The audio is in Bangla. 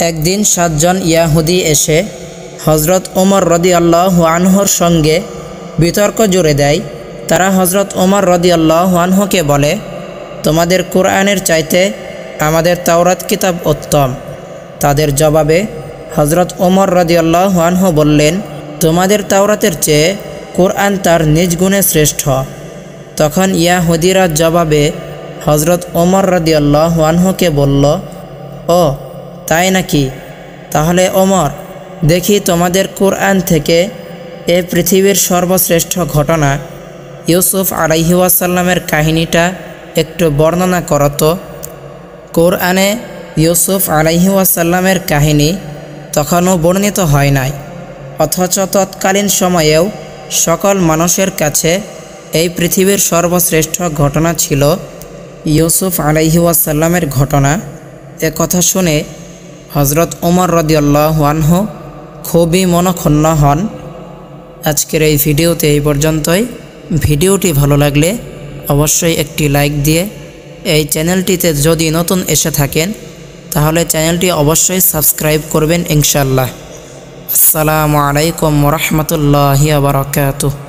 একদিন 7 জন ইয়াহুদি এসে হযরত ওমর রাদিয়াল্লাহু আনহুর সঙ্গে বিতর্ক জুড়ে দেয়। তারা হযরত ওমর রাদিয়াল্লাহু আনহুকে বলে, তোমাদের কোরআনের চাইতে আমাদের তাওরাত কিতাব উত্তম। তাদের জবাবে হযরত ওমর রাদিয়াল্লাহু আনহু বললেন, তোমাদের তাওরাতের চেয়ে কোরআন তার নিজ গুণে শ্রেষ্ঠ। তখন ইয়াহুদিরা জবাবে হযরত ওমর রাদিয়াল্লাহু আনহুকে বলল, ও তাই নাকি? তাহলে ওমর, দেখি তোমাদের কোরআন থেকে এ পৃথিবীর সর্বশ্রেষ্ঠ ঘটনা ইউসুফ আলাইহি ওয়াসাল্লামের কাহিনীটা একটু বর্ণনা করো তো। কোরআনে ইউসুফ আলাইহি ওয়াসাল্লামের কাহিনী তখনও বর্ণিত হয় নাই, অথচ তৎকালীন সময়েও সকল মানুষের কাছে এই পৃথিবীর সর্বশ্রেষ্ঠ ঘটনা ছিল ইউসুফ আলাইহি ওয়াসাল্লামের ঘটনা। এ কথা শুনে হযরত ওমর রাদিয়াল্লাহু আনহু খুবই মনক্ষুণ্ণ হন। আজকের এই ভিডিওতে এই পর্যন্তই। ভিডিওটি ভালো লাগলে অবশ্যই একটি লাইক দিয়ে এই চ্যানেলটিতে যদি নতুন এসে থাকেন তাহলে চ্যানেলটি অবশ্যই সাবস্ক্রাইব করবেন ইনশাআল্লাহ। আসসালামু আলাইকুম ওয়া রাহমাতুল্লাহি ওয়া বারাকাতুহু।